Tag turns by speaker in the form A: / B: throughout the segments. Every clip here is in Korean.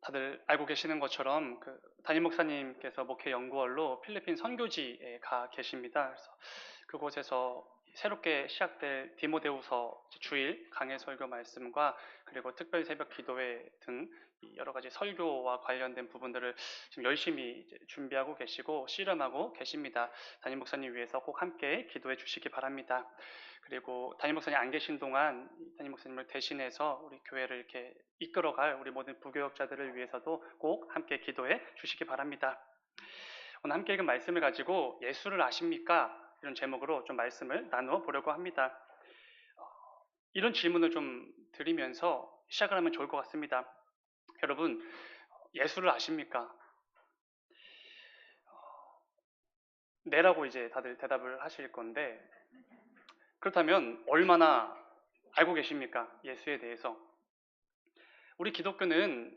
A: 다들 알고 계시는 것처럼 담임 목사님께서 목회 연구원로 필리핀 선교지에 가 계십니다. 그래서 그곳에서 새롭게 시작될 디모데후서 주일 강해 설교 말씀과 그리고 특별 새벽 기도회 등 여러 가지 설교와 관련된 부분들을 지금 열심히 이제 준비하고 계시고 씨름하고 계십니다. 담임 목사님 위해서 꼭 함께 기도해 주시기 바랍니다. 그리고 담임 목사님 안 계신 동안 담임 목사님을 대신해서 우리 교회를 이렇게 이끌어갈 우리 모든 부교역자들을 위해서도 꼭 함께 기도해 주시기 바랍니다. 오늘 함께 읽은 말씀을 가지고 예수를 아십니까? 이런 제목으로 좀 말씀을 나누어 보려고 합니다. 이런 질문을 좀 드리면서 시작을 하면 좋을 것 같습니다. 여러분, 예수를 아십니까? 네라고 이제 다들 대답을 하실 건데, 그렇다면 얼마나 알고 계십니까? 예수에 대해서. 우리 기독교는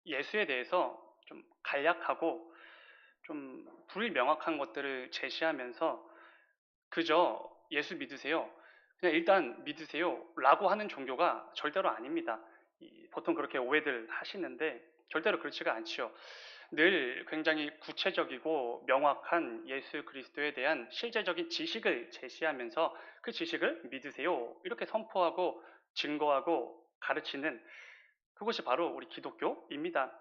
A: 예수에 대해서 좀 간략하고 좀 불명확한 것들을 제시하면서 그저 예수 믿으세요. 그냥 일단 믿으세요. 라고 하는 종교가 절대로 아닙니다. 보통 그렇게 오해들 하시는데 절대로 그렇지가 않지요. 늘 굉장히 구체적이고 명확한 예수 그리스도에 대한 실제적인 지식을 제시하면서 그 지식을 믿으세요. 이렇게 선포하고 증거하고 가르치는 그것이 바로 우리 기독교입니다.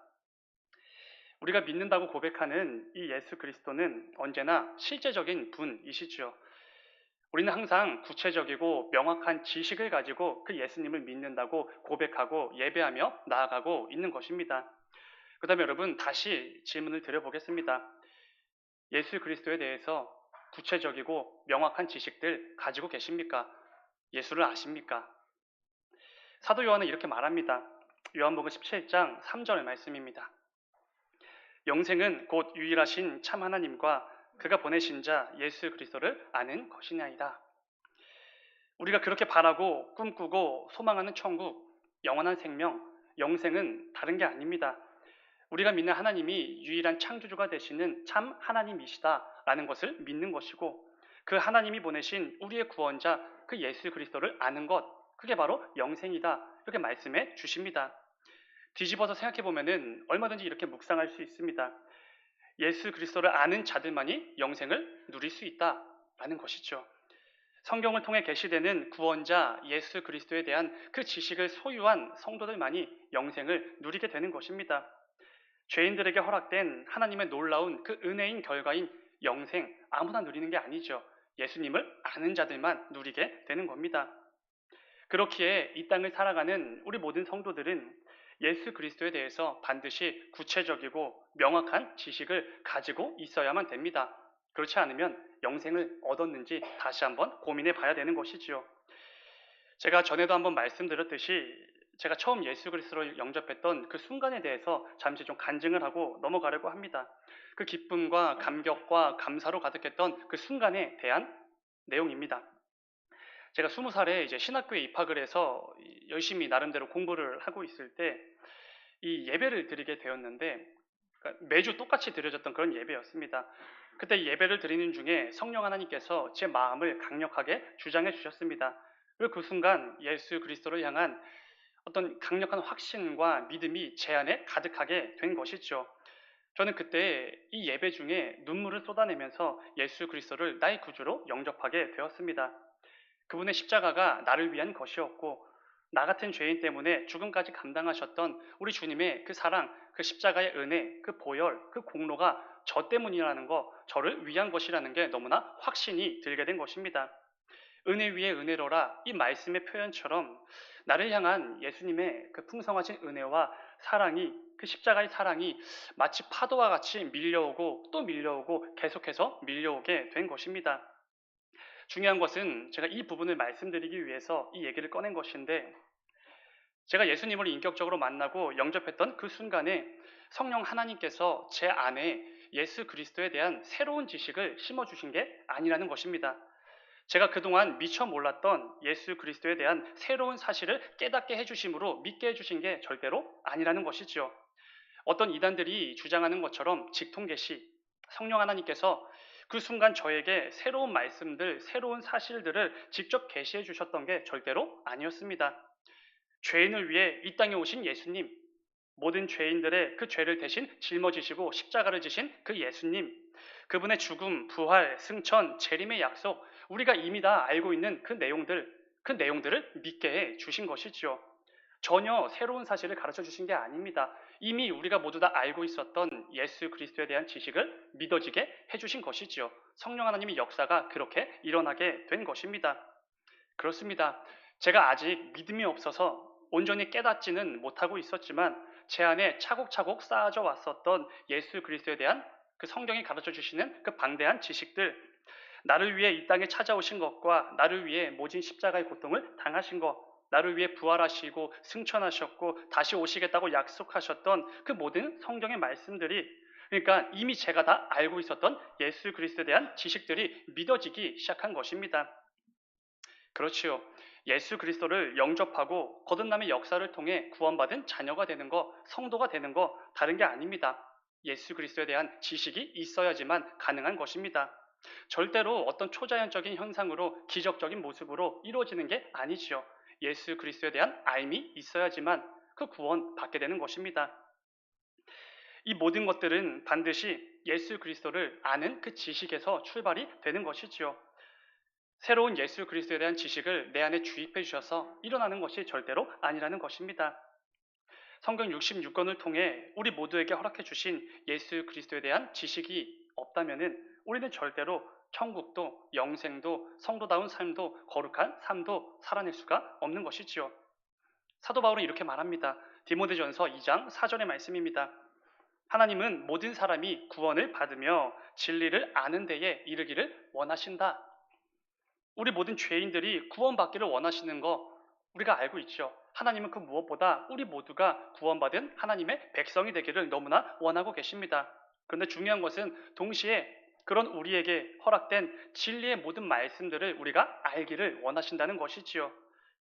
A: 우리가 믿는다고 고백하는 이 예수 그리스도는 언제나 실제적인 분이시죠. 우리는 항상 구체적이고 명확한 지식을 가지고 그 예수님을 믿는다고 고백하고 예배하며 나아가고 있는 것입니다. 그 다음에 여러분 다시 질문을 드려보겠습니다. 예수 그리스도에 대해서 구체적이고 명확한 지식들 가지고 계십니까? 예수를 아십니까? 사도 요한은 이렇게 말합니다. 요한복음 17장 3절 말씀입니다. 영생은 곧 유일하신 참 하나님과 그가 보내신 자 예수 그리스도를 아는 것이냐이다. 우리가 그렇게 바라고 꿈꾸고 소망하는 천국, 영원한 생명, 영생은 다른 게 아닙니다. 우리가 믿는 하나님이 유일한 창조주가 되시는 참 하나님이시다라는 것을 믿는 것이고 그 하나님이 보내신 우리의 구원자 그 예수 그리스도를 아는 것, 그게 바로 영생이다. 이렇게 말씀해 주십니다. 뒤집어서 생각해 보면은 얼마든지 이렇게 묵상할 수 있습니다. 예수 그리스도를 아는 자들만이 영생을 누릴 수 있다라는 것이죠. 성경을 통해 계시되는 구원자 예수 그리스도에 대한 그 지식을 소유한 성도들만이 영생을 누리게 되는 것입니다. 죄인들에게 허락된 하나님의 놀라운 그 은혜인 결과인 영생, 아무나 누리는 게 아니죠. 예수님을 아는 자들만 누리게 되는 겁니다. 그렇기에 이 땅을 살아가는 우리 모든 성도들은 예수 그리스도에 대해서 반드시 구체적이고 명확한 지식을 가지고 있어야만 됩니다. 그렇지 않으면 영생을 얻었는지 다시 한번 고민해 봐야 되는 것이지요. 제가 전에도 한번 말씀드렸듯이 제가 처음 예수 그리스도를 영접했던 그 순간에 대해서 잠시 좀 간증을 하고 넘어가려고 합니다. 그 기쁨과 감격과 감사로 가득했던 그 순간에 대한 내용입니다. 제가 20살에 이제 신학교에 입학을 해서 열심히 나름대로 공부를 하고 있을 때 이 예배를 드리게 되었는데 그러니까 매주 똑같이 드려졌던 그런 예배였습니다. 그때 예배를 드리는 중에 성령 하나님께서 제 마음을 강력하게 주장해 주셨습니다. 그리고 그 순간 예수 그리스도를 향한 어떤 강력한 확신과 믿음이 제 안에 가득하게 된 것이죠. 저는 그때 이 예배 중에 눈물을 쏟아내면서 예수 그리스도를 나의 구주로 영접하게 되었습니다. 그분의 십자가가 나를 위한 것이었고 나 같은 죄인 때문에 죽음까지 감당하셨던 우리 주님의 그 사랑, 그 십자가의 은혜, 그 보혈, 그 공로가 저 때문이라는 거, 저를 위한 것이라는 게 너무나 확신이 들게 된 것입니다. 은혜 위에 은혜로라 이 말씀의 표현처럼 나를 향한 예수님의 그 풍성하신 은혜와 사랑이 그 십자가의 사랑이 마치 파도와 같이 밀려오고 또 밀려오고 계속해서 밀려오게 된 것입니다. 중요한 것은 제가 이 부분을 말씀드리기 위해서 이 얘기를 꺼낸 것인데 제가 예수님을 인격적으로 만나고 영접했던 그 순간에 성령 하나님께서 제 안에 예수 그리스도에 대한 새로운 지식을 심어주신 게 아니라는 것입니다. 제가 그동안 미처 몰랐던 예수 그리스도에 대한 새로운 사실을 깨닫게 해주심으로 믿게 해주신 게 절대로 아니라는 것이지요. 어떤 이단들이 주장하는 것처럼 직통계시, 성령 하나님께서 그 순간 저에게 새로운 말씀들, 새로운 사실들을 직접 계시해 주셨던 게 절대로 아니었습니다. 죄인을 위해 이 땅에 오신 예수님, 모든 죄인들의 그 죄를 대신 짊어지시고 십자가를 지신 그 예수님, 그분의 죽음, 부활, 승천, 재림의 약속, 우리가 이미 다 알고 있는 그 내용들을 믿게 해 주신 것이지요. 전혀 새로운 사실을 가르쳐 주신 게 아닙니다. 이미 우리가 모두 다 알고 있었던 예수 그리스도에 대한 지식을 믿어지게 해주신 것이지요. 성령 하나님의 역사가 그렇게 일어나게 된 것입니다. 그렇습니다. 제가 아직 믿음이 없어서 온전히 깨닫지는 못하고 있었지만 제 안에 차곡차곡 쌓아져 왔었던 예수 그리스도에 대한 그 성경이 가르쳐 주시는 그 방대한 지식들, 나를 위해 이 땅에 찾아오신 것과 나를 위해 모진 십자가의 고통을 당하신 것, 나를 위해 부활하시고 승천하셨고 다시 오시겠다고 약속하셨던 그 모든 성경의 말씀들이, 그러니까 이미 제가 다 알고 있었던 예수 그리스도에 대한 지식들이 믿어지기 시작한 것입니다. 그렇지요. 예수 그리스도를 영접하고 거듭남의 역사를 통해 구원받은 자녀가 되는 거, 성도가 되는 거 다른 게 아닙니다. 예수 그리스도에 대한 지식이 있어야지만 가능한 것입니다. 절대로 어떤 초자연적인 현상으로 기적적인 모습으로 이루어지는 게 아니지요. 예수 그리스도에 대한 알미 있어야지만 그 구원 받게 되는 것입니다. 이 모든 것들은 반드시 예수 그리스도를 아는 그 지식에서 출발이 되는 것이지요. 새로운 예수 그리스도에 대한 지식을 내 안에 주입해 주셔서 일어나는 것이 절대로 아니라는 것입니다. 성경 66권을 통해 우리 모두에게 허락해 주신 예수 그리스도에 대한 지식이 없다면은 우리는 절대로 천국도 영생도 성도다운 삶도 거룩한 삶도 살아낼 수가 없는 것이지요. 사도 바울은 이렇게 말합니다. 디모데전서 2장 4절의 말씀입니다. 하나님은 모든 사람이 구원을 받으며 진리를 아는 데에 이르기를 원하신다. 우리 모든 죄인들이 구원받기를 원하시는 거 우리가 알고 있죠. 하나님은 그 무엇보다 우리 모두가 구원받은 하나님의 백성이 되기를 너무나 원하고 계십니다. 그런데 중요한 것은 동시에 그런 우리에게 허락된 진리의 모든 말씀들을 우리가 알기를 원하신다는 것이지요.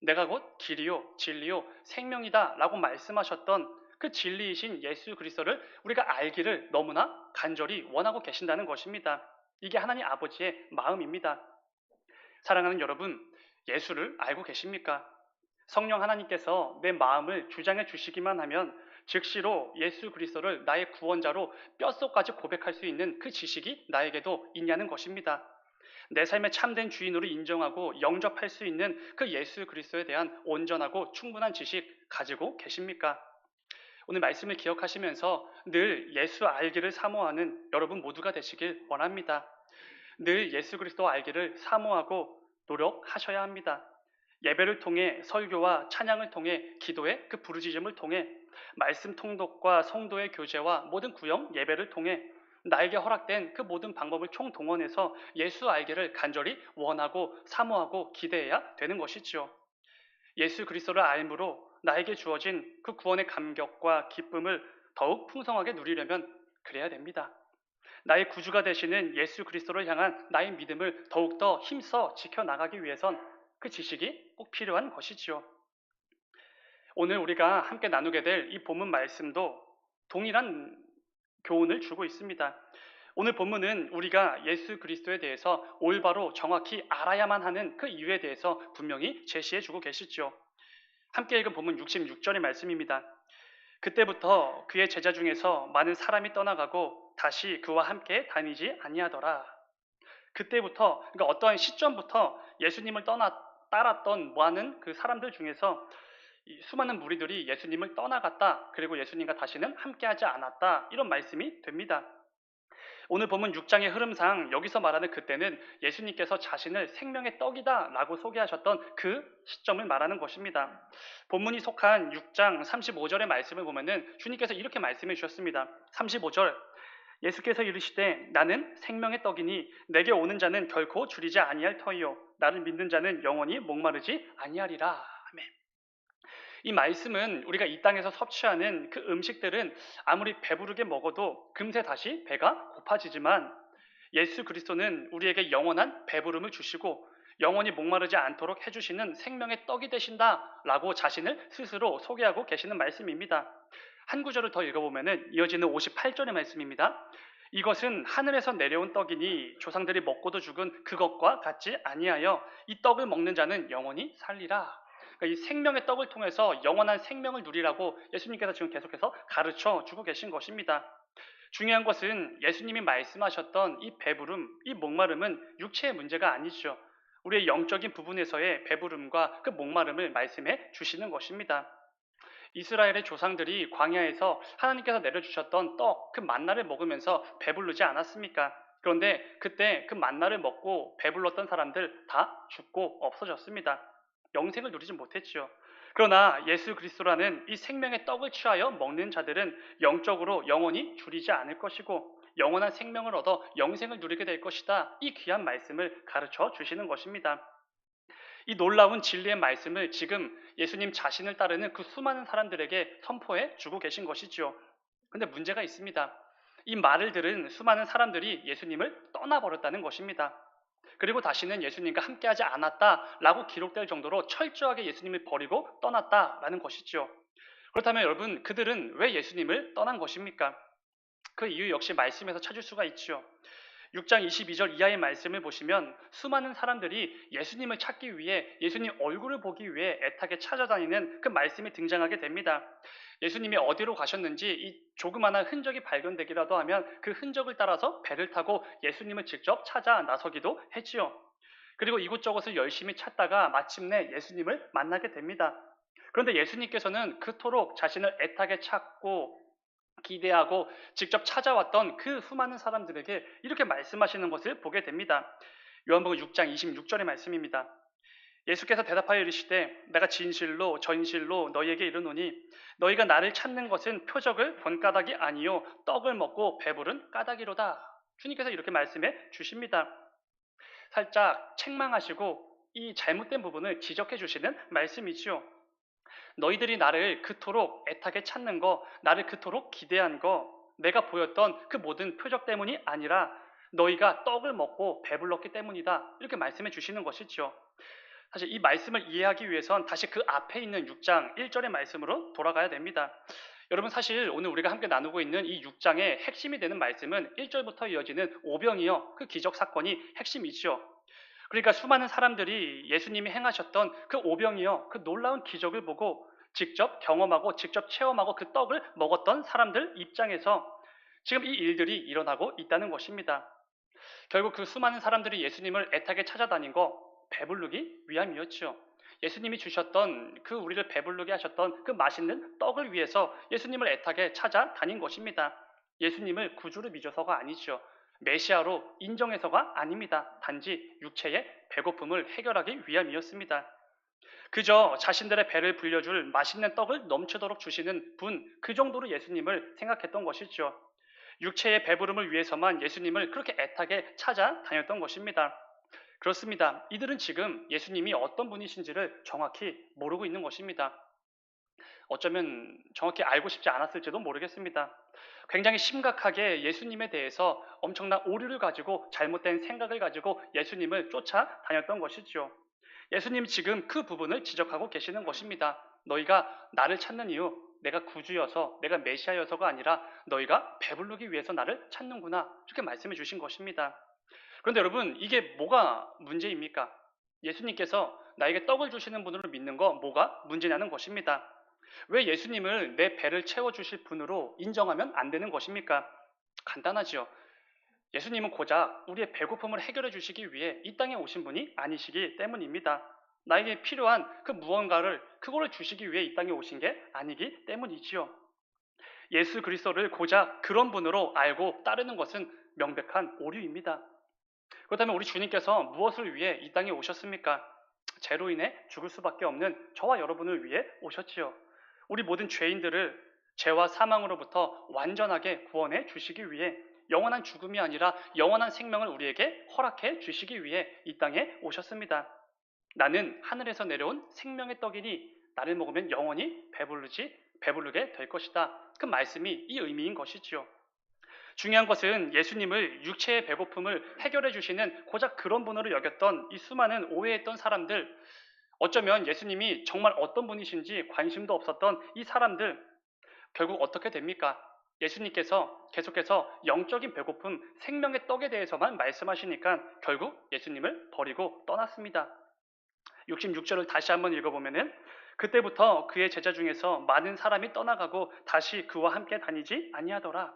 A: 내가 곧 길이요 진리요 생명이다 라고 말씀하셨던 그 진리이신 예수 그리스도를 우리가 알기를 너무나 간절히 원하고 계신다는 것입니다. 이게 하나님 아버지의 마음입니다. 사랑하는 여러분, 예수를 알고 계십니까? 성령 하나님께서 내 마음을 주장해 주시기만 하면 즉시로 예수 그리스도를 나의 구원자로 뼛속까지 고백할 수 있는 그 지식이 나에게도 있냐는 것입니다. 내 삶의 참된 주인으로 인정하고 영접할 수 있는 그 예수 그리스도에 대한 온전하고 충분한 지식 가지고 계십니까? 오늘 말씀을 기억하시면서 늘 예수 알기를 사모하는 여러분 모두가 되시길 원합니다. 늘 예수 그리스도 알기를 사모하고 노력하셔야 합니다. 예배를 통해 설교와 찬양을 통해 기도의 그 부르짖음을 통해 말씀 통독과 성도의 교제와 모든 구역 예배를 통해 나에게 허락된 그 모든 방법을 총동원해서 예수 알기를 간절히 원하고 사모하고 기대해야 되는 것이지요. 예수 그리스도를 알므로 나에게 주어진 그 구원의 감격과 기쁨을 더욱 풍성하게 누리려면 그래야 됩니다. 나의 구주가 되시는 예수 그리스도를 향한 나의 믿음을 더욱더 힘써 지켜나가기 위해선 그 지식이 꼭 필요한 것이지요. 오늘 우리가 함께 나누게 될 이 본문 말씀도 동일한 교훈을 주고 있습니다. 오늘 본문은 우리가 예수 그리스도에 대해서 올바로 정확히 알아야만 하는 그 이유에 대해서 분명히 제시해 주고 계시죠. 함께 읽은 본문 66절의 말씀입니다. 그때부터 그의 제자 중에서 많은 사람이 떠나가고 다시 그와 함께 다니지 아니하더라. 그때부터, 그러니까 어떠한 시점부터 예수님을 따랐던 많은 그 사람들 중에서 이 수많은 무리들이 예수님을 떠나갔다. 그리고 예수님과 다시는 함께하지 않았다. 이런 말씀이 됩니다. 오늘 본문 6장의 흐름상 여기서 말하는 그때는 예수님께서 자신을 생명의 떡이다 라고 소개하셨던 그 시점을 말하는 것입니다. 본문이 속한 6장 35절의 말씀을 보면은 주님께서 이렇게 말씀해 주셨습니다. 35절 예수께서 이르시되 나는 생명의 떡이니 내게 오는 자는 결코 줄이지 아니할 터이요 나를 믿는 자는 영원히 목마르지 아니하리라. 아멘. 이 말씀은 우리가 이 땅에서 섭취하는 그 음식들은 아무리 배부르게 먹어도 금세 다시 배가 고파지지만 예수 그리스도는 우리에게 영원한 배부름을 주시고 영원히 목마르지 않도록 해주시는 생명의 떡이 되신다라고 자신을 스스로 소개하고 계시는 말씀입니다. 한 구절을 더 읽어보면 이어지는 58절의 말씀입니다. 이것은 하늘에서 내려온 떡이니 조상들이 먹고도 죽은 그것과 같지 아니하여 이 떡을 먹는 자는 영원히 살리라. 그러니까 이 생명의 떡을 통해서 영원한 생명을 누리라고 예수님께서 지금 계속해서 가르쳐 주고 계신 것입니다. 중요한 것은 예수님이 말씀하셨던 이 배부름, 이 목마름은 육체의 문제가 아니죠. 우리의 영적인 부분에서의 배부름과 그 목마름을 말씀해 주시는 것입니다. 이스라엘의 조상들이 광야에서 하나님께서 내려주셨던 떡, 그 만나를 먹으면서 배부르지 않았습니까? 그런데 그때 그 만나를 먹고 배불렀던 사람들 다 죽고 없어졌습니다. 영생을 누리지 못했죠. 그러나 예수 그리스도라는 이 생명의 떡을 취하여 먹는 자들은 영적으로 영원히 줄이지 않을 것이고 영원한 생명을 얻어 영생을 누리게 될 것이다. 이 귀한 말씀을 가르쳐 주시는 것입니다. 이 놀라운 진리의 말씀을 지금 예수님 자신을 따르는 그 수많은 사람들에게 선포해 주고 계신 것이죠. 근데 문제가 있습니다. 이 말을 들은 수많은 사람들이 예수님을 떠나버렸다는 것입니다. 그리고 다시는 예수님과 함께하지 않았다라고 기록될 정도로 철저하게 예수님을 버리고 떠났다라는 것이죠. 그렇다면 여러분, 그들은 왜 예수님을 떠난 것입니까? 그 이유 역시 말씀에서 찾을 수가 있죠. 6장 22절 이하의 말씀을 보시면 수많은 사람들이 예수님을 찾기 위해 예수님 얼굴을 보기 위해 애타게 찾아다니는 그 말씀이 등장하게 됩니다. 예수님이 어디로 가셨는지 이 조그마한 흔적이 발견되기라도 하면 그 흔적을 따라서 배를 타고 예수님을 직접 찾아 나서기도 했지요. 그리고 이곳저곳을 열심히 찾다가 마침내 예수님을 만나게 됩니다. 그런데 예수님께서는 그토록 자신을 애타게 찾고 기대하고 직접 찾아왔던 그 수많은 사람들에게 이렇게 말씀하시는 것을 보게 됩니다. 요한복음 6장 26절의 말씀입니다. 예수께서 대답하여 이르시되 내가 진실로 전실로 너희에게 이르노니 너희가 나를 찾는 것은 표적을 본 까닭이 아니요 떡을 먹고 배부른 까닭이로다. 주님께서 이렇게 말씀해 주십니다. 살짝 책망하시고 이 잘못된 부분을 지적해 주시는 말씀이지요. 너희들이 나를 그토록 애타게 찾는 거, 나를 그토록 기대한 거, 내가 보였던 그 모든 표적 때문이 아니라 너희가 떡을 먹고 배불렀기 때문이다. 이렇게 말씀해 주시는 것이죠. 사실 이 말씀을 이해하기 위해선 다시 그 앞에 있는 6장 1절의 말씀으로 돌아가야 됩니다. 여러분, 사실 오늘 우리가 함께 나누고 있는 이 6장의 핵심이 되는 말씀은 1절부터 이어지는 오병이어 그 기적 사건이 핵심이죠. 그러니까 수많은 사람들이 예수님이 행하셨던 그 오병이어 그 놀라운 기적을 보고 직접 경험하고 직접 체험하고 그 떡을 먹었던 사람들 입장에서 지금 이 일들이 일어나고 있다는 것입니다. 결국 그 수많은 사람들이 예수님을 애타게 찾아다닌 거 배부르기 위함이었죠. 예수님이 주셨던 그 우리를 배부르게 하셨던 그 맛있는 떡을 위해서 예수님을 애타게 찾아다닌 것입니다. 예수님을 구주로 믿어서가 아니죠. 메시아로 인정해서가 아닙니다. 단지 육체의 배고픔을 해결하기 위함이었습니다. 그저 자신들의 배를 불려줄 맛있는 떡을 넘치도록 주시는 분, 그 정도로 예수님을 생각했던 것이죠. 육체의 배부름을 위해서만 예수님을 그렇게 애타게 찾아다녔던 것입니다. 그렇습니다. 이들은 지금 예수님이 어떤 분이신지를 정확히 모르고 있는 것입니다. 어쩌면 정확히 알고 싶지 않았을지도 모르겠습니다. 굉장히 심각하게 예수님에 대해서 엄청난 오류를 가지고 잘못된 생각을 가지고 예수님을 쫓아다녔던 것이죠. 예수님 지금 그 부분을 지적하고 계시는 것입니다. 너희가 나를 찾는 이유, 내가 구주여서, 내가 메시아여서가 아니라 너희가 배부르기 위해서 나를 찾는구나. 이렇게 말씀해 주신 것입니다. 그런데 여러분, 이게 뭐가 문제입니까? 예수님께서 나에게 떡을 주시는 분으로 믿는 거 뭐가 문제냐는 것입니다. 왜 예수님을 내 배를 채워주실 분으로 인정하면 안 되는 것입니까? 간단하지요. 예수님은 고작 우리의 배고픔을 해결해 주시기 위해 이 땅에 오신 분이 아니시기 때문입니다. 나에게 필요한 그 무언가를 그거를 주시기 위해 이 땅에 오신 게 아니기 때문이지요. 예수 그리스도를 고작 그런 분으로 알고 따르는 것은 명백한 오류입니다. 그렇다면 우리 주님께서 무엇을 위해 이 땅에 오셨습니까? 죄로 인해 죽을 수밖에 없는 저와 여러분을 위해 오셨지요. 우리 모든 죄인들을 죄와 사망으로부터 완전하게 구원해 주시기 위해 영원한 죽음이 아니라 영원한 생명을 우리에게 허락해 주시기 위해 이 땅에 오셨습니다. 나는 하늘에서 내려온 생명의 떡이니 나를 먹으면 영원히 배부르게 될 것이다. 그 말씀이 이 의미인 것이지요. 중요한 것은 예수님을 육체의 배고픔을 해결해 주시는 고작 그런 분으로 여겼던 이 수많은 오해했던 사람들, 어쩌면 예수님이 정말 어떤 분이신지 관심도 없었던 이 사람들, 결국 어떻게 됩니까? 예수님께서 계속해서 영적인 배고픔, 생명의 떡에 대해서만 말씀하시니까 결국 예수님을 버리고 떠났습니다. 66절을 다시 한번 읽어보면은 그때부터 그의 제자 중에서 많은 사람이 떠나가고 다시 그와 함께 다니지 아니하더라.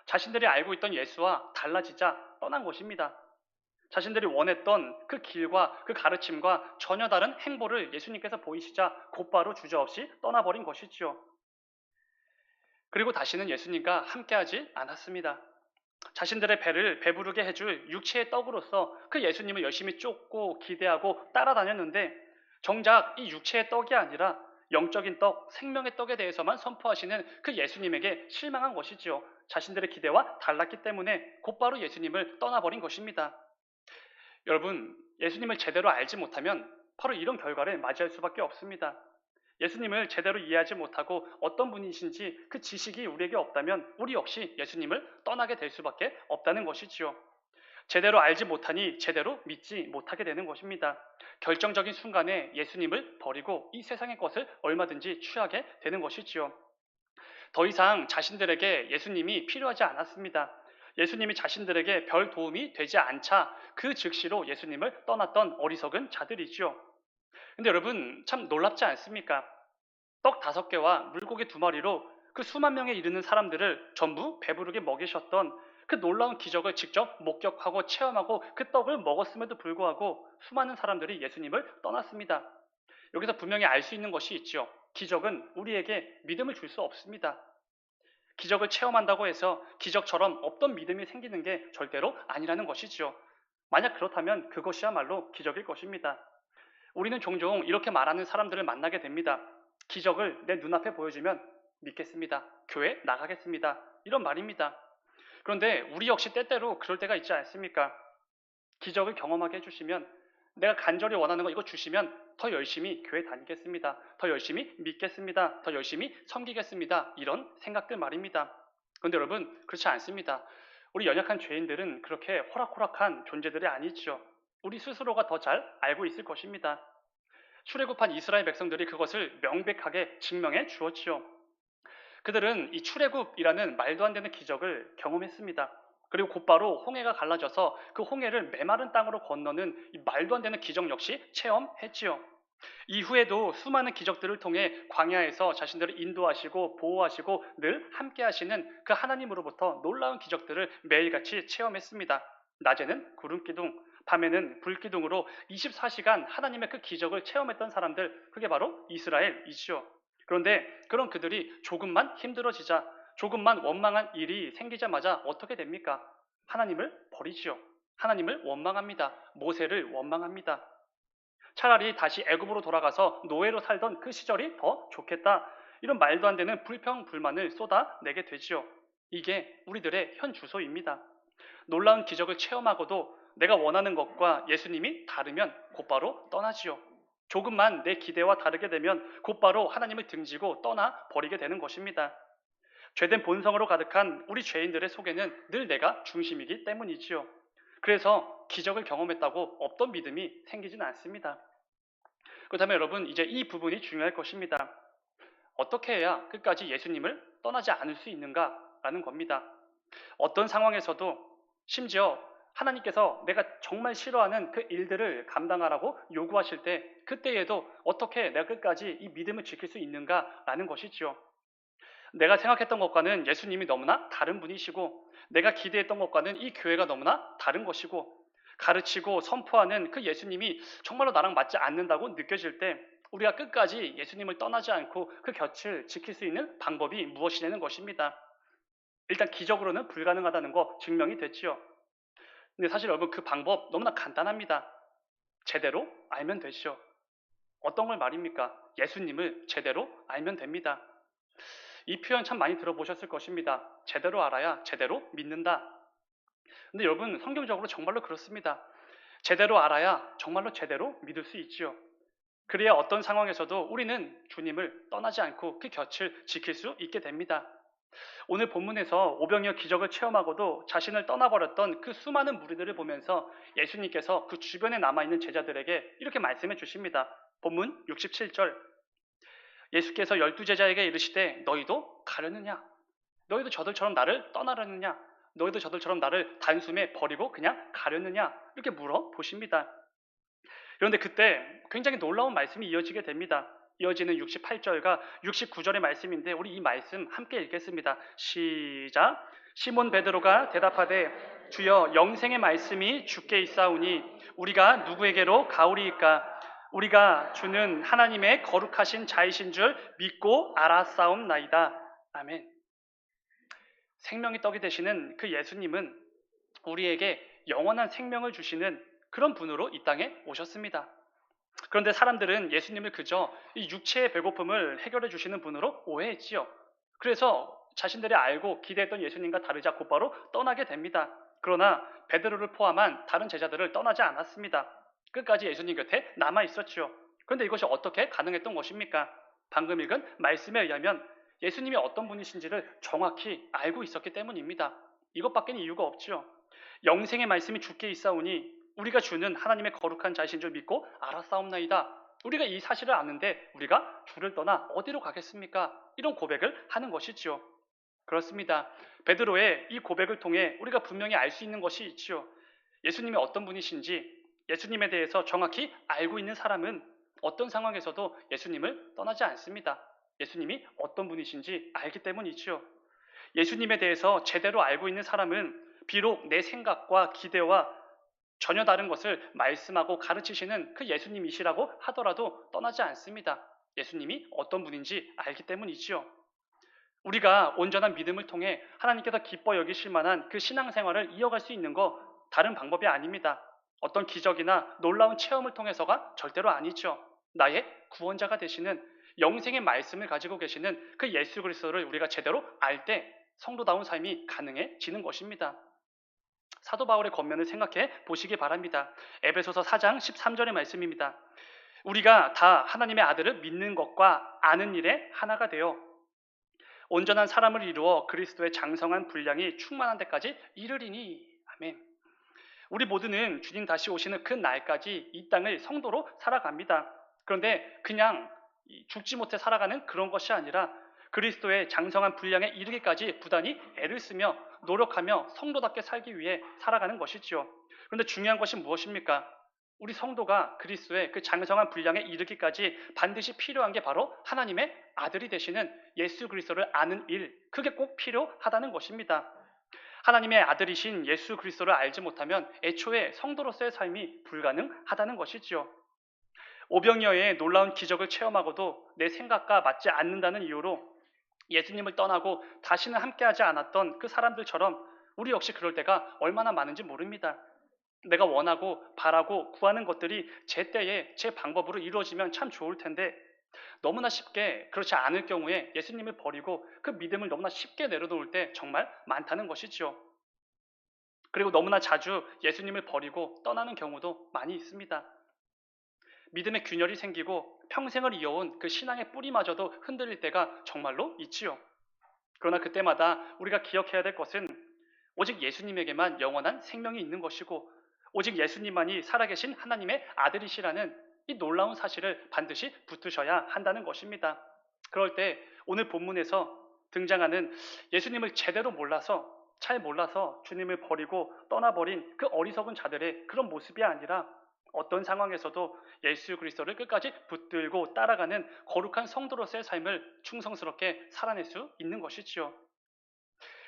A: 자신들이 알고 있던 예수와 달라지자 떠난 것입니다. 자신들이 원했던 그 길과 그 가르침과 전혀 다른 행보를 예수님께서 보이시자 곧바로 주저없이 떠나버린 것이지요. 그리고 다시는 예수님과 함께하지 않았습니다. 자신들의 배를 배부르게 해줄 육체의 떡으로서 그 예수님을 열심히 쫓고 기대하고 따라다녔는데 정작 이 육체의 떡이 아니라 영적인 떡, 생명의 떡에 대해서만 선포하시는 그 예수님에게 실망한 것이지요. 자신들의 기대와 달랐기 때문에 곧바로 예수님을 떠나버린 것입니다. 여러분, 예수님을 제대로 알지 못하면 바로 이런 결과를 맞이할 수밖에 없습니다. 예수님을 제대로 이해하지 못하고 어떤 분이신지 그 지식이 우리에게 없다면 우리 역시 예수님을 떠나게 될 수밖에 없다는 것이지요. 제대로 알지 못하니 제대로 믿지 못하게 되는 것입니다. 결정적인 순간에 예수님을 버리고 이 세상의 것을 얼마든지 취하게 되는 것이지요. 더 이상 자신들에게 예수님이 필요하지 않았습니다. 예수님이 자신들에게 별 도움이 되지 않자 그 즉시로 예수님을 떠났던 어리석은 자들이지요. 근데 여러분 참 놀랍지 않습니까? 떡 5개와 물고기 2마리로 그 수만 명에 이르는 사람들을 전부 배부르게 먹이셨던 그 놀라운 기적을 직접 목격하고 체험하고 그 떡을 먹었음에도 불구하고 수많은 사람들이 예수님을 떠났습니다. 여기서 분명히 알 수 있는 것이 있죠. 기적은 우리에게 믿음을 줄 수 없습니다. 기적을 체험한다고 해서 기적처럼 없던 믿음이 생기는 게 절대로 아니라는 것이지요. 만약 그렇다면 그것이야말로 기적일 것입니다. 우리는 종종 이렇게 말하는 사람들을 만나게 됩니다. 기적을 내 눈앞에 보여주면 믿겠습니다. 교회 나가겠습니다. 이런 말입니다. 그런데 우리 역시 때때로 그럴 때가 있지 않습니까? 기적을 경험하게 해주시면 내가 간절히 원하는 거 이거 주시면 더 열심히 교회 다니겠습니다. 더 열심히 믿겠습니다. 더 열심히 섬기겠습니다. 이런 생각들 말입니다. 그런데 여러분 그렇지 않습니다. 우리 연약한 죄인들은 그렇게 호락호락한 존재들이 아니죠. 우리 스스로가 더 잘 알고 있을 것입니다. 출애굽한 이스라엘 백성들이 그것을 명백하게 증명해 주었지요. 그들은 이 출애굽이라는 말도 안 되는 기적을 경험했습니다. 그리고 곧바로 홍해가 갈라져서 그 홍해를 메마른 땅으로 건너는 이 말도 안 되는 기적 역시 체험했지요. 이후에도 수많은 기적들을 통해 광야에서 자신들을 인도하시고 보호하시고 늘 함께 하시는 그 하나님으로부터 놀라운 기적들을 매일같이 체험했습니다. 낮에는 구름기둥, 밤에는 불기둥으로 24시간 하나님의 그 기적을 체험했던 사람들, 그게 바로 이스라엘이지요. 그런데 그런 그들이 조금만 힘들어지자, 조금만 원망한 일이 생기자마자 어떻게 됩니까? 하나님을 버리지요. 하나님을 원망합니다. 모세를 원망합니다. 차라리 다시 애굽으로 돌아가서 노예로 살던 그 시절이 더 좋겠다. 이런 말도 안 되는 불평, 불만을 쏟아내게 되지요. 이게 우리들의 현 주소입니다. 놀라운 기적을 체험하고도 내가 원하는 것과 예수님이 다르면 곧바로 떠나지요. 조금만 내 기대와 다르게 되면 곧바로 하나님을 등지고 떠나버리게 되는 것입니다. 죄된 본성으로 가득한 우리 죄인들의 속에는 늘 내가 중심이기 때문이지요. 그래서 기적을 경험했다고 없던 믿음이 생기진 않습니다. 그렇다면 여러분 이제 이 부분이 중요할 것입니다. 어떻게 해야 끝까지 예수님을 떠나지 않을 수 있는가라는 겁니다. 어떤 상황에서도 심지어 하나님께서 내가 정말 싫어하는 그 일들을 감당하라고 요구하실 때 그때에도 어떻게 내가 끝까지 이 믿음을 지킬 수 있는가라는 것이지요. 내가 생각했던 것과는 예수님이 너무나 다른 분이시고 내가 기대했던 것과는 이 교회가 너무나 다른 것이고 가르치고 선포하는 그 예수님이 정말로 나랑 맞지 않는다고 느껴질 때 우리가 끝까지 예수님을 떠나지 않고 그 곁을 지킬 수 있는 방법이 무엇이냐는 것입니다. 일단 기적으로는 불가능하다는 거 증명이 됐지요. 근데 사실 여러분 그 방법 너무나 간단합니다. 제대로 알면 되시오. 어떤 걸 말입니까? 예수님을 제대로 알면 됩니다. 이 표현 참 많이 들어보셨을 것입니다. 제대로 알아야 제대로 믿는다. 근데 여러분 성경적으로 정말로 그렇습니다. 제대로 알아야 정말로 제대로 믿을 수 있지요. 그래야 어떤 상황에서도 우리는 주님을 떠나지 않고 그 곁을 지킬 수 있게 됩니다. 오늘 본문에서 오병이어 기적을 체험하고도 자신을 떠나버렸던 그 수많은 무리들을 보면서 예수님께서 그 주변에 남아있는 제자들에게 이렇게 말씀해 주십니다. 본문 67절 예수께서 12제자에게 이르시되 너희도 가려느냐? 너희도 저들처럼 나를 떠나려느냐? 너희도 저들처럼 나를 단숨에 버리고 그냥 가려느냐? 이렇게 물어보십니다. 그런데 그때 굉장히 놀라운 말씀이 이어지게 됩니다. 이어지는 68절과 69절의 말씀인데 우리 이 말씀 함께 읽겠습니다. 시작. 시몬 베드로가 대답하되 주여 영생의 말씀이 주께 있사오니 우리가 누구에게로 가오리이까? 우리가 주는 하나님의 거룩하신 자이신 줄 믿고 알았사옵나이다. 아멘. 생명의 떡이 되시는 그 예수님은 우리에게 영원한 생명을 주시는 그런 분으로 이 땅에 오셨습니다. 그런데 사람들은 예수님을 그저 이 육체의 배고픔을 해결해 주시는 분으로 오해했지요. 그래서 자신들이 알고 기대했던 예수님과 다르자 곧바로 떠나게 됩니다. 그러나 베드로를 포함한 다른 제자들을 떠나지 않았습니다. 끝까지 예수님 곁에 남아 있었지요. 그런데 이것이 어떻게 가능했던 것입니까? 방금 읽은 말씀에 의하면 예수님이 어떤 분이신지를 정확히 알고 있었기 때문입니다. 이것밖에 이유가 없지요. 영생의 말씀이 주께 있사오니 우리가 주는 하나님의 거룩한 자이신 줄 믿고 알았사옵나이다. 우리가 이 사실을 아는데 우리가 주를 떠나 어디로 가겠습니까? 이런 고백을 하는 것이지요. 그렇습니다. 베드로의 이 고백을 통해 우리가 분명히 알 수 있는 것이 있지요. 예수님이 어떤 분이신지 예수님에 대해서 정확히 알고 있는 사람은 어떤 상황에서도 예수님을 떠나지 않습니다. 예수님이 어떤 분이신지 알기 때문이지요. 예수님에 대해서 제대로 알고 있는 사람은 비록 내 생각과 기대와 전혀 다른 것을 말씀하고 가르치시는 그 예수님이시라고 하더라도 떠나지 않습니다. 예수님이 어떤 분인지 알기 때문이지요. 우리가 온전한 믿음을 통해 하나님께서 기뻐 여기실 만한 그 신앙생활을 이어갈 수 있는 거 다른 방법이 아닙니다. 어떤 기적이나 놀라운 체험을 통해서가 절대로 아니죠. 나의 구원자가 되시는 영생의 말씀을 가지고 계시는 그 예수 그리스도를 우리가 제대로 알 때 성도다운 삶이 가능해지는 것입니다. 사도 바울의 겉면을 생각해 보시기 바랍니다. 에베소서 4장 13절의 말씀입니다. 우리가 다 하나님의 아들을 믿는 것과 아는 일에 하나가 되어 온전한 사람을 이루어 그리스도의 장성한 분량이 충만한 데까지 이르리니. 아멘. 우리 모두는 주님 다시 오시는 그 날까지 이 땅을 성도로 살아갑니다. 그런데 그냥 죽지 못해 살아가는 그런 것이 아니라 그리스도의 장성한 분량에 이르기까지 부단히 애를 쓰며 노력하며 성도답게 살기 위해 살아가는 것이지요. 그런데 중요한 것이 무엇입니까? 우리 성도가 그리스도의 그 장성한 분량에 이르기까지 반드시 필요한 게 바로 하나님의 아들이 되시는 예수 그리스도를 아는 일, 그게 꼭 필요하다는 것입니다. 하나님의 아들이신 예수 그리스도를 알지 못하면 애초에 성도로서의 삶이 불가능하다는 것이지요. 오병이어의 놀라운 기적을 체험하고도 내 생각과 맞지 않는다는 이유로 예수님을 떠나고 다시는 함께하지 않았던 그 사람들처럼 우리 역시 그럴 때가 얼마나 많은지 모릅니다. 내가 원하고 바라고 구하는 것들이 제 때에 제 방법으로 이루어지면 참 좋을 텐데 너무나 쉽게 그렇지 않을 경우에 예수님을 버리고 그 믿음을 너무나 쉽게 내려놓을 때 정말 많다는 것이지요. 그리고 너무나 자주 예수님을 버리고 떠나는 경우도 많이 있습니다. 믿음의 균열이 생기고 평생을 이어온 그 신앙의 뿌리마저도 흔들릴 때가 정말로 있지요. 그러나 그때마다 우리가 기억해야 될 것은 오직 예수님에게만 영원한 생명이 있는 것이고 오직 예수님만이 살아계신 하나님의 아들이시라는 이 놀라운 사실을 반드시 붙드셔야 한다는 것입니다. 그럴 때 오늘 본문에서 등장하는 예수님을 제대로 몰라서 잘 몰라서 주님을 버리고 떠나버린 그 어리석은 자들의 그런 모습이 아니라 어떤 상황에서도 예수 그리스도를 끝까지 붙들고 따라가는 거룩한 성도로서의 삶을 충성스럽게 살아낼 수 있는 것이지요.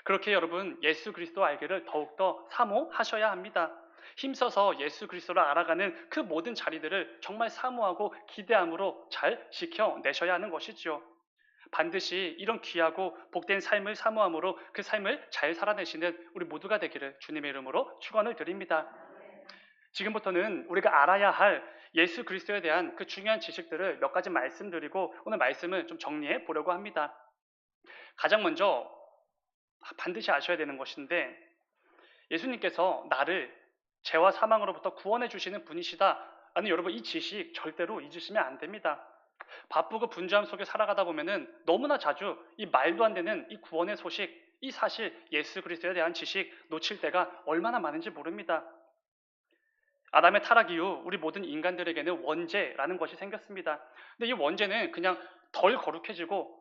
A: 그렇게 여러분 예수 그리스도 알기를 더욱더 사모하셔야 합니다. 힘써서 예수 그리스도를 알아가는 그 모든 자리들을 정말 사모하고 기대함으로 잘 지켜내셔야 하는 것이지요. 반드시 이런 귀하고 복된 삶을 사모함으로 그 삶을 잘 살아내시는 우리 모두가 되기를 주님의 이름으로 축원을 드립니다. 지금부터는 우리가 알아야 할 예수 그리스도에 대한 그 중요한 지식들을 몇 가지 말씀드리고 오늘 말씀을 좀 정리해 보려고 합니다. 가장 먼저 반드시 아셔야 되는 것인데 예수님께서 나를 죄와 사망으로부터 구원해 주시는 분이시다라는 여러분 이 지식 절대로 잊으시면 안 됩니다. 바쁘고 분주함 속에 살아가다 보면은 너무나 자주 이 말도 안 되는 이 구원의 소식, 이 사실 예수 그리스도에 대한 지식 놓칠 때가 얼마나 많은지 모릅니다. 아담의 타락 이후 우리 모든 인간들에게는 원죄라는 것이 생겼습니다. 근데 이 원죄는 그냥 덜 거룩해지고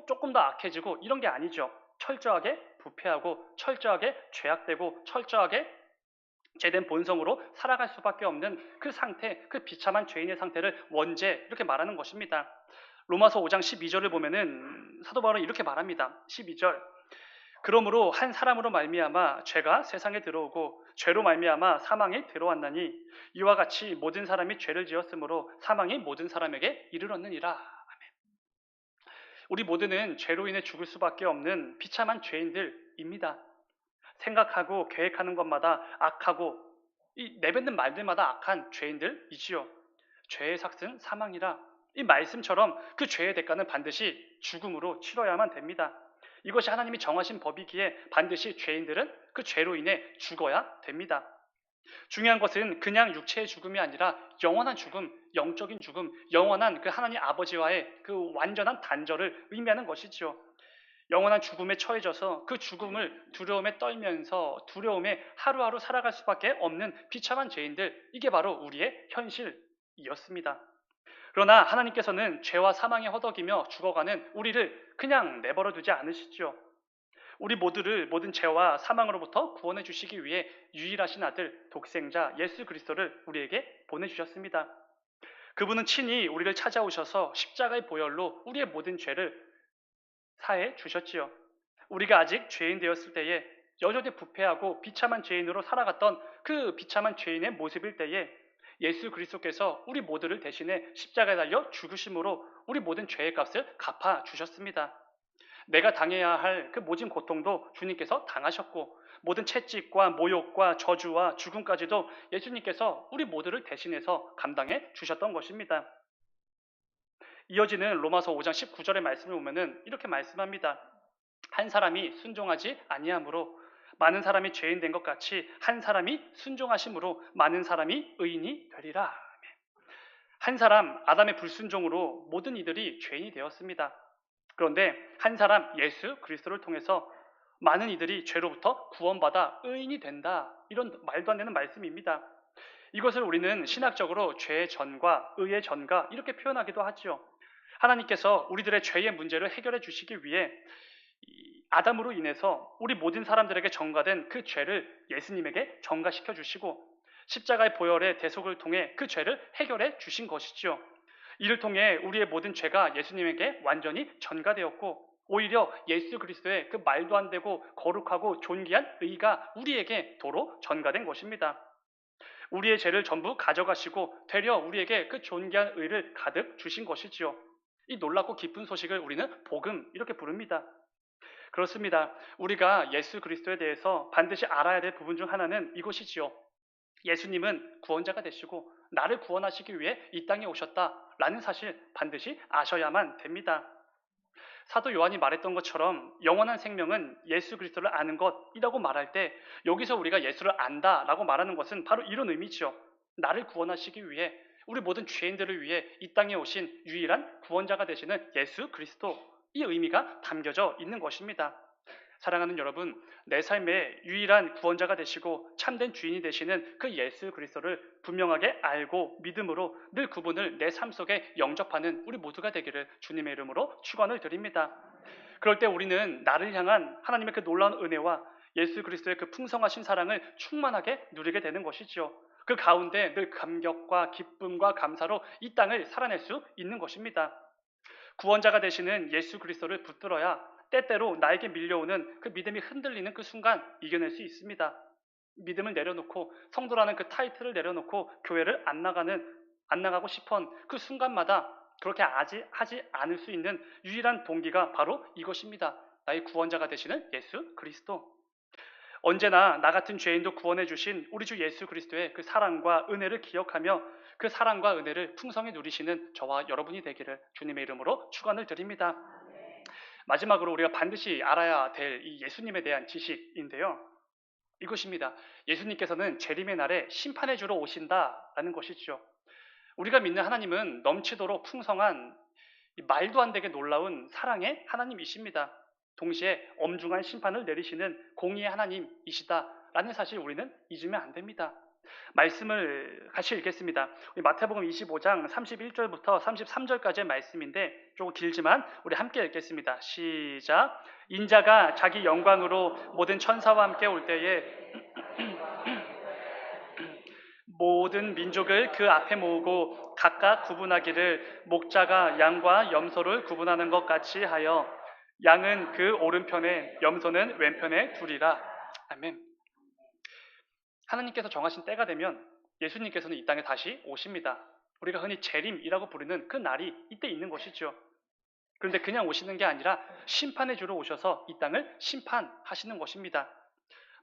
A: 조금 더 악해지고 이런 게 아니죠. 철저하게 부패하고 철저하게 죄악되고 철저하게 죄된 본성으로 살아갈 수밖에 없는 그 상태, 그 비참한 죄인의 상태를 원죄 이렇게 말하는 것입니다. 로마서 5장 12절을 보면은 사도 바울은 이렇게 말합니다. 12절. 그러므로 한 사람으로 말미암아 죄가 세상에 들어오고 죄로 말미암아 사망이 들어왔나니 이와 같이 모든 사람이 죄를 지었으므로 사망이 모든 사람에게 이르렀느니라. 우리 모두는 죄로 인해 죽을 수밖에 없는 비참한 죄인들입니다. 생각하고 계획하는 것마다 악하고 내뱉는 말들마다 악한 죄인들이지요. 죄의 삭은 사망이라. 이 말씀처럼 그 죄의 대가는 반드시 죽음으로 치러야만 됩니다. 이것이 하나님이 정하신 법이기에 반드시 죄인들은 그 죄로 인해 죽어야 됩니다. 중요한 것은 그냥 육체의 죽음이 아니라 영원한 죽음, 영적인 죽음, 영원한 그 하나님 아버지와의 그 완전한 단절을 의미하는 것이지요. 영원한 죽음에 처해져서 그 죽음을 두려움에 떨면서 두려움에 하루하루 살아갈 수밖에 없는 비참한 죄인들, 이게 바로 우리의 현실이었습니다. 그러나 하나님께서는 죄와 사망에 허덕이며 죽어가는 우리를 그냥 내버려 두지 않으시죠. 우리 모두를 모든 죄와 사망으로부터 구원해 주시기 위해 유일하신 아들 독생자 예수 그리스도를 우리에게 보내주셨습니다. 그분은 친히 우리를 찾아오셔서 십자가의 보혈로 우리의 모든 죄를 사해 주셨지요. 우리가 아직 죄인 되었을 때에 여전히 부패하고 비참한 죄인으로 살아갔던 그 비참한 죄인의 모습일 때에 예수 그리스도께서 우리 모두를 대신해 십자가에 달려 죽으심으로 우리 모든 죄의 값을 갚아 주셨습니다. 내가 당해야 할 그 모진 고통도 주님께서 당하셨고 모든 채찍과 모욕과 저주와 죽음까지도 예수님께서 우리 모두를 대신해서 감당해 주셨던 것입니다. 이어지는 로마서 5장 19절의 말씀을 보면은 이렇게 말씀합니다. 한 사람이 순종하지 아니함으로 많은 사람이 죄인 된 것 같이 한 사람이 순종하심으로 많은 사람이 의인이 되리라. 한 사람 아담의 불순종으로 모든 이들이 죄인이 되었습니다. 그런데 한 사람 예수 그리스도를 통해서 많은 이들이 죄로부터 구원받아 의인이 된다. 이런 말도 안 되는 말씀입니다. 이것을 우리는 신학적으로 죄의 전과 의의 전가 이렇게 표현하기도 하죠. 하나님께서 우리들의 죄의 문제를 해결해 주시기 위해 아담으로 인해서 우리 모든 사람들에게 전가된 그 죄를 예수님에게 전가시켜 주시고 십자가의 보혈의 대속을 통해 그 죄를 해결해 주신 것이죠. 이를 통해 우리의 모든 죄가 예수님에게 완전히 전가되었고 오히려 예수 그리스도의 그 말도 안 되고 거룩하고 존귀한 의가 우리에게 도로 전가된 것입니다. 우리의 죄를 전부 가져가시고 되려 우리에게 그 존귀한 의를 가득 주신 것이지요. 이 놀랍고 기쁜 소식을 우리는 복음 이렇게 부릅니다. 그렇습니다. 우리가 예수 그리스도에 대해서 반드시 알아야 될 부분 중 하나는 이것이지요. 예수님은 구원자가 되시고 나를 구원하시기 위해 이 땅에 오셨다라는 사실 반드시 아셔야만 됩니다. 사도 요한이 말했던 것처럼 영원한 생명은 예수 그리스도를 아는 것이라고 말할 때 여기서 우리가 예수를 안다라고 말하는 것은 바로 이런 의미죠. 나를 구원하시기 위해 우리 모든 죄인들을 위해 이 땅에 오신 유일한 구원자가 되시는 예수 그리스도, 이 의미가 담겨져 있는 것입니다. 사랑하는 여러분, 내 삶의 유일한 구원자가 되시고 참된 주인이 되시는 그 예수 그리스도를 분명하게 알고 믿음으로 늘 그분을 내 삶 속에 영접하는 우리 모두가 되기를 주님의 이름으로 축원을 드립니다. 그럴 때 우리는 나를 향한 하나님의 그 놀라운 은혜와 예수 그리스도의 그 풍성하신 사랑을 충만하게 누리게 되는 것이지요. 그 가운데 늘 감격과 기쁨과 감사로 이 땅을 살아낼 수 있는 것입니다. 구원자가 되시는 예수 그리스도를 붙들어야 때때로 나에게 밀려오는 그 믿음이 흔들리는 그 순간 이겨낼 수 있습니다. 믿음을 내려놓고 성도라는 그 타이틀을 내려놓고 교회를 안 나가고 싶은 그 순간마다 그렇게 하지 않을 수 있는 유일한 동기가 바로 이것입니다. 나의 구원자가 되시는 예수 그리스도. 언제나 나 같은 죄인도 구원해 주신 우리 주 예수 그리스도의 그 사랑과 은혜를 기억하며 그 사랑과 은혜를 풍성히 누리시는 저와 여러분이 되기를 주님의 이름으로 축원을 드립니다. 마지막으로 우리가 반드시 알아야 될 이 예수님에 대한 지식인데요. 이것입니다. 예수님께서는 재림의 날에 심판해 주러 오신다라는 것이죠. 우리가 믿는 하나님은 넘치도록 풍성한 말도 안 되게 놀라운 사랑의 하나님이십니다. 동시에 엄중한 심판을 내리시는 공의의 하나님이시다라는 사실 우리는 잊으면 안 됩니다. 말씀을 같이 읽겠습니다. 우리 마태복음 25장 31절부터 33절까지의 말씀인데 조금 길지만 우리 함께 읽겠습니다. 시작. 인자가 자기 영광으로 모든 천사와 함께 올 때에 모든 민족을 그 앞에 모으고 각각 구분하기를 목자가 양과 염소를 구분하는 것 같이 하여 양은 그 오른편에 염소는 왼편에 두리라. 아멘. 하나님께서 정하신 때가 되면 예수님께서는 이 땅에 다시 오십니다. 우리가 흔히 재림이라고 부르는 그 날이 이때 있는 것이죠. 그런데 그냥 오시는 게 아니라 심판의 주로 오셔서 이 땅을 심판하시는 것입니다.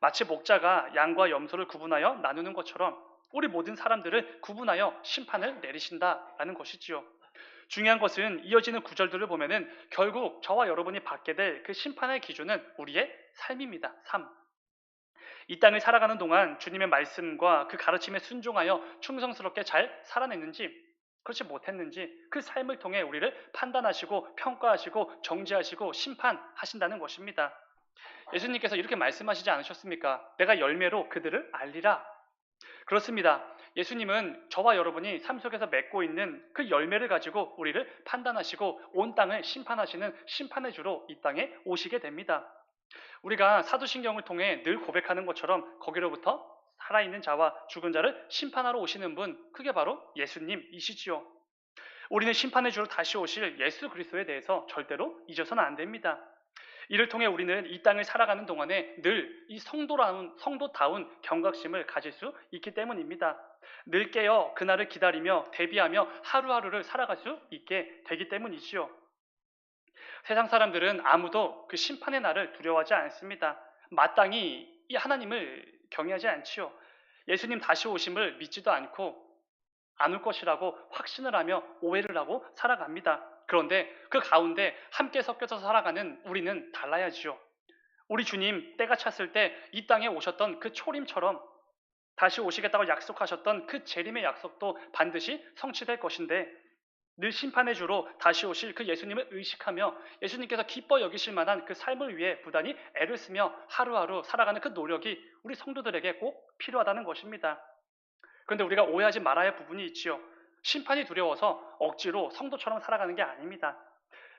A: 마치 목자가 양과 염소를 구분하여 나누는 것처럼 우리 모든 사람들을 구분하여 심판을 내리신다라는 것이지요. 중요한 것은 이어지는 구절들을 보면은 결국 저와 여러분이 받게 될 그 심판의 기준은 우리의 삶입니다. 삶. 이 땅을 살아가는 동안 주님의 말씀과 그 가르침에 순종하여 충성스럽게 잘 살아냈는지, 그렇지 못했는지 그 삶을 통해 우리를 판단하시고 평가하시고 정죄하시고 심판하신다는 것입니다. 예수님께서 이렇게 말씀하시지 않으셨습니까? 내가 열매로 그들을 알리라. 그렇습니다. 예수님은 저와 여러분이 삶 속에서 맺고 있는 그 열매를 가지고 우리를 판단하시고 온 땅을 심판하시는 심판의 주로 이 땅에 오시게 됩니다. 우리가 사도신경을 통해 늘 고백하는 것처럼 거기로부터 살아있는 자와 죽은 자를 심판하러 오시는 분, 그게 바로 예수님이시지요. 우리는 심판의 주로 다시 오실 예수 그리스도에 대해서 절대로 잊어서는 안 됩니다. 이를 통해 우리는 이 땅을 살아가는 동안에 늘 이 성도다운 경각심을 가질 수 있기 때문입니다. 늘 깨어 그날을 기다리며 대비하며 하루하루를 살아갈 수 있게 되기 때문이지요. 세상 사람들은 아무도 그 심판의 날을 두려워하지 않습니다. 마땅히 이 하나님을 경외하지 않지요. 예수님 다시 오심을 믿지도 않고 안 올 것이라고 확신을 하며 오해를 하고 살아갑니다. 그런데 그 가운데 함께 섞여서 살아가는 우리는 달라야지요. 우리 주님 때가 찼을 때 이 땅에 오셨던 그 초림처럼 다시 오시겠다고 약속하셨던 그 재림의 약속도 반드시 성취될 것인데 늘 심판의 주로 다시 오실 그 예수님을 의식하며 예수님께서 기뻐 여기실 만한 그 삶을 위해 부단히 애를 쓰며 하루하루 살아가는 그 노력이 우리 성도들에게 꼭 필요하다는 것입니다. 그런데 우리가 오해하지 말아야 할 부분이 있지요. 심판이 두려워서 억지로 성도처럼 살아가는 게 아닙니다.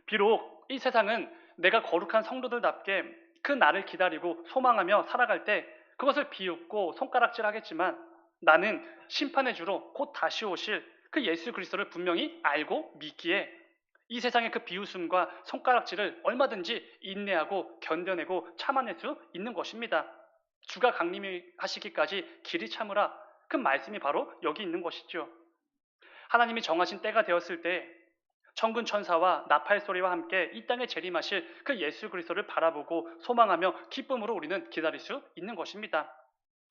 A: 비록 이 세상은 내가 거룩한 성도들답게 그 날을 기다리고 소망하며 살아갈 때 그것을 비웃고 손가락질하겠지만 나는 심판의 주로 곧 다시 오실 그 예수 그리스도를 분명히 알고 믿기에 이 세상의 그 비웃음과 손가락질을 얼마든지 인내하고 견뎌내고 참아낼 수 있는 것입니다. 주가 강림하시기까지 길이 참으라. 그 말씀이 바로 여기 있는 것이죠. 하나님이 정하신 때가 되었을 때 천군 천사와 나팔 소리와 함께 이 땅에 재림하실 그 예수 그리스도를 바라보고 소망하며 기쁨으로 우리는 기다릴 수 있는 것입니다.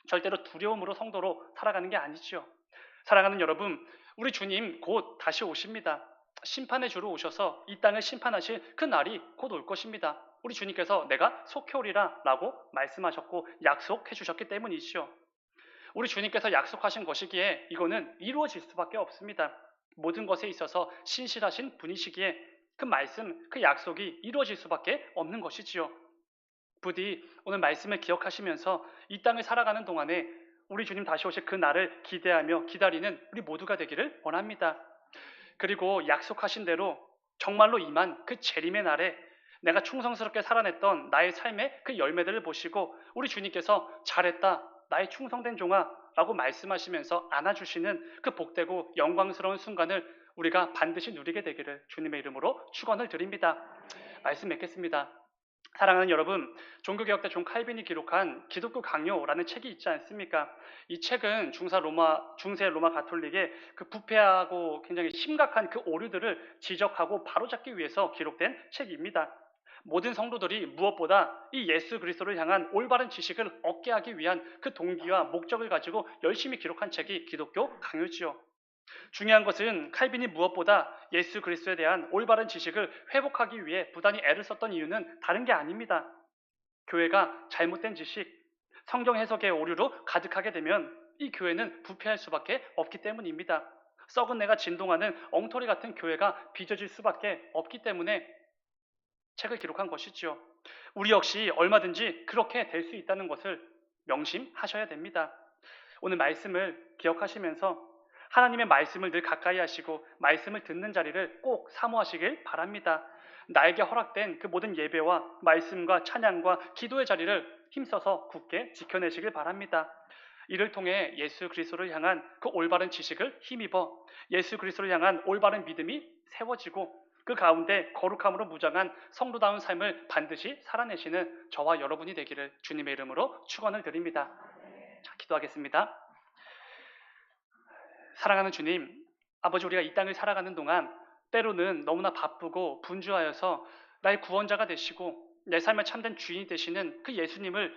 A: 절대로 두려움으로 성도로 살아가는 게 아니지요. 사랑하는 여러분, 우리 주님 곧 다시 오십니다. 심판의 주로 오셔서 이 땅을 심판하실 그 날이 곧 올 것입니다. 우리 주님께서 내가 속히 오리라 라고 말씀하셨고 약속해 주셨기 때문이지요. 우리 주님께서 약속하신 것이기에 이거는 이루어질 수밖에 없습니다. 모든 것에 있어서 신실하신 분이시기에 그 말씀, 그 약속이 이루어질 수밖에 없는 것이지요. 부디 오늘 말씀을 기억하시면서 이 땅을 살아가는 동안에 우리 주님 다시 오실 그 날을 기대하며 기다리는 우리 모두가 되기를 원합니다. 그리고 약속하신 대로 정말로 임한 그 재림의 날에 내가 충성스럽게 살아냈던 나의 삶의 그 열매들을 보시고 우리 주님께서 잘했다, 나의 충성된 종아 라고 말씀하시면서 안아주시는 그 복되고 영광스러운 순간을 우리가 반드시 누리게 되기를 주님의 이름으로 축원을 드립니다. 말씀 맺겠습니다. 사랑하는 여러분, 종교개혁자 존 칼빈이 기록한 기독교 강요라는 책이 있지 않습니까? 이 책은 중세 로마 가톨릭의 그 부패하고 굉장히 심각한 그 오류들을 지적하고 바로잡기 위해서 기록된 책입니다. 모든 성도들이 무엇보다 이 예수 그리스도를 향한 올바른 지식을 얻게 하기 위한 그 동기와 목적을 가지고 열심히 기록한 책이 기독교 강요지요. 중요한 것은 칼빈이 무엇보다 예수 그리스도에 대한 올바른 지식을 회복하기 위해 부단히 애를 썼던 이유는 다른 게 아닙니다. 교회가 잘못된 지식, 성경 해석의 오류로 가득하게 되면 이 교회는 부패할 수밖에 없기 때문입니다. 썩은 내가 진동하는 엉터리 같은 교회가 빚어질 수밖에 없기 때문에 책을 기록한 것이지요. 우리 역시 얼마든지 그렇게 될 수 있다는 것을 명심하셔야 됩니다. 오늘 말씀을 기억하시면서 하나님의 말씀을 늘 가까이 하시고 말씀을 듣는 자리를 꼭 사모하시길 바랍니다. 나에게 허락된 그 모든 예배와 말씀과 찬양과 기도의 자리를 힘써서 굳게 지켜내시길 바랍니다. 이를 통해 예수 그리스도를 향한 그 올바른 지식을 힘입어 예수 그리스도를 향한 올바른 믿음이 세워지고 그 가운데 거룩함으로 무장한 성도다운 삶을 반드시 살아내시는 저와 여러분이 되기를 주님의 이름으로 축원을 드립니다. 자, 기도하겠습니다. 사랑하는 주님, 아버지, 우리가 이 땅을 살아가는 동안 때로는 너무나 바쁘고 분주하여서 나의 구원자가 되시고 내 삶의 참된 주인이 되시는 그 예수님을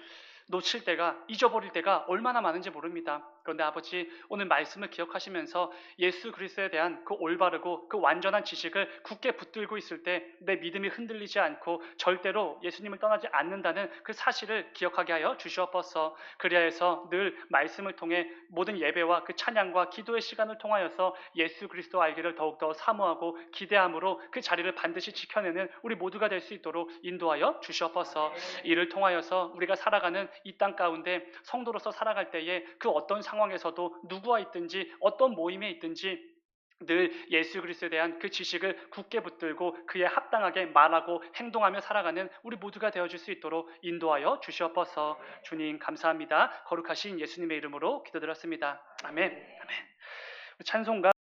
A: 놓칠 때가, 잊어버릴 때가 얼마나 많은지 모릅니다. 그런데 아버지, 오늘 말씀을 기억하시면서 예수 그리스도에 대한 그 올바르고 그 완전한 지식을 굳게 붙들고 있을 때 내 믿음이 흔들리지 않고 절대로 예수님을 떠나지 않는다는 그 사실을 기억하게 하여 주시옵소서. 그리하여서 늘 말씀을 통해 모든 예배와 그 찬양과 기도의 시간을 통하여서 예수 그리스도 알기를 더욱더 사모하고 기대함으로 그 자리를 반드시 지켜내는 우리 모두가 될 수 있도록 인도하여 주시옵소서. 이를 통하여서 우리가 살아가는 이 땅 가운데 성도로서 살아갈 때에 그 어떤 상황에서도 누구와 있든지 어떤 모임에 있든지 늘 예수 그리스도에 대한 그 지식을 굳게 붙들고 그에 합당하게 말하고 행동하며 살아가는 우리 모두가 되어줄 수 있도록 인도하여 주시옵소서. 주님 감사합니다. 거룩하신 예수님의 이름으로 기도드렸습니다. 아멘. 아멘. 찬송가